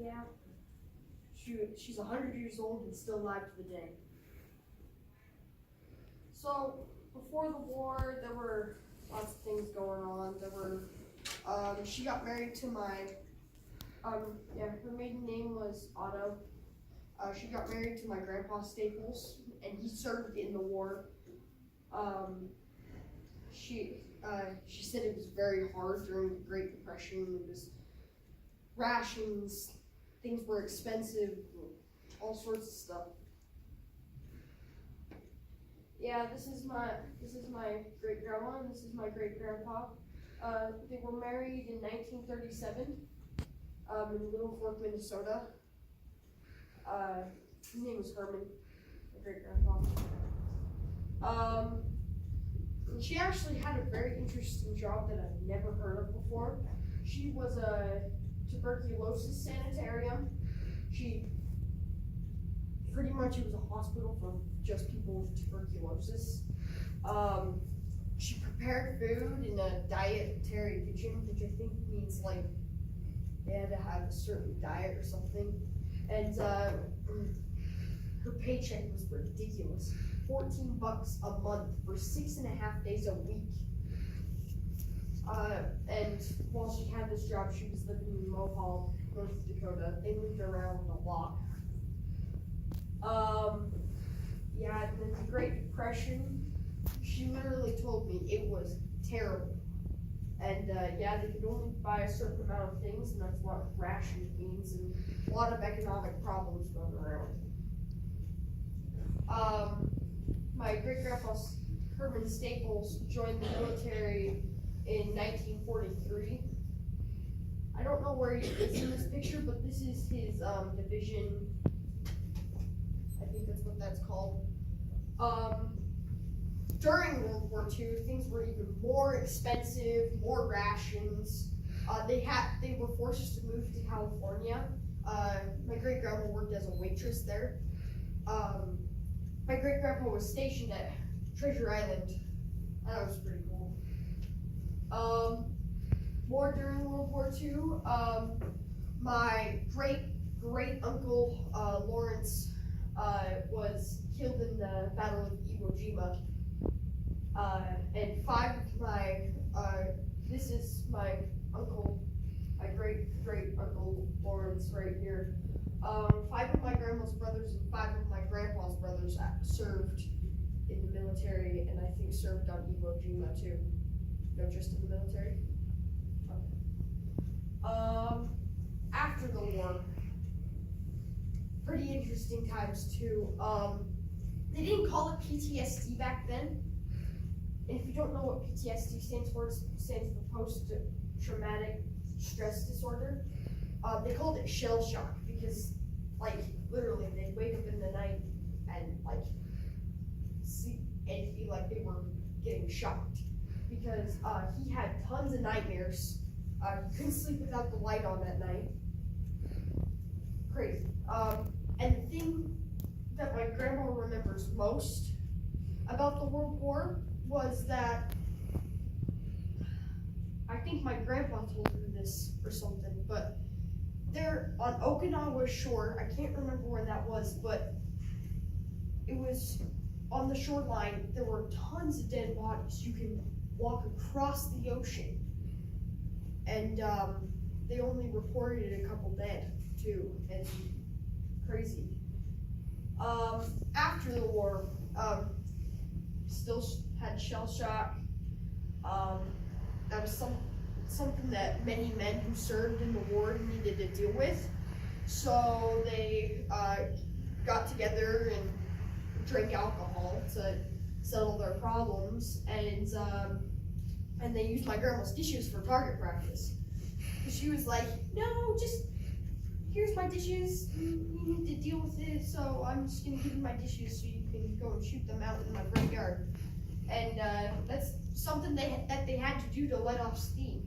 Yeah. She's 100 years old and still alive to the day. So before the war, there were lots of things going on. She got married to her maiden name was Otto. She got married to my grandpa Staples, and he served in the war. She said it was very hard during the Great Depression. It was rations, things were expensive, all sorts of stuff. Yeah, this is my great grandma and this is my great grandpa. They were married in 1937 in Little Fork, Minnesota. His name was Herman, my great grandpa. She actually had a very interesting job that I've never heard of before. She was a tuberculosis sanitarium. Pretty much it was a hospital for just people with tuberculosis. She prepared food in a dietary kitchen, which I think means like they had to have a certain diet or something. And her paycheck was ridiculous. $14 a month for 6.5 days a week. And while she had this job, she was living in Mohall, North Dakota. They moved around a lot. And then the Great Depression, she literally told me it was terrible. And they could only buy a certain amount of things, and that's what rations means, and a lot of economic problems going around. My great-grandpa Herman Staples joined the military in 1943. I don't know where he is in this picture, but this is his division. I think that's what that's called. During World War II, things were even more expensive, more rations. They were forced to move to California. My great-grandma worked as a waitress there. My great-grandpa was stationed at Treasure Island. That was pretty cool. More during World War II, my great-uncle Lawrence was killed in the Battle of Iwo Jima. And this is my great-uncle Lawrence right here. 5 of my grandma's brothers and 5 of my grandpa's brothers served in the military, and I think served on Iwo Jima too. No, just in the military. Okay. After the war, pretty interesting times too. They didn't call it PTSD back then. And if you don't know what PTSD stands for, it stands for post-traumatic stress disorder. They called it shell shock because, like, literally, they'd wake up in the night and, like, sleep and feel like they were getting shocked because he had tons of nightmares. He couldn't sleep without the light on at night. Crazy. And the thing that my grandma remembers most about the World War was that, I think my grandpa told her this or something, but there on Okinawa shore, I can't remember where that was, but it was on the shoreline, there were tons of dead bodies. You can walk across the ocean, and they only reported a couple dead too, and crazy. After the war, still had shell shock. That was something that many men who served in the war needed to deal with. So they got together and drank alcohol to settle their problems, and they used my grandma's dishes for target practice. She was like, "No, just here's my dishes. You need to deal with it. So I'm just gonna give you my dishes so you can go and shoot them out in my front yard." And that's something that they had to do to let off steam.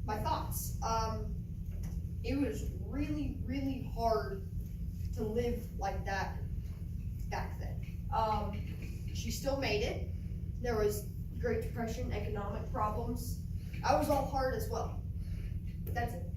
My thoughts. It was really, really hard to live like that back then. She still made it. There was Great Depression, economic problems. That was all hard as well. That's it.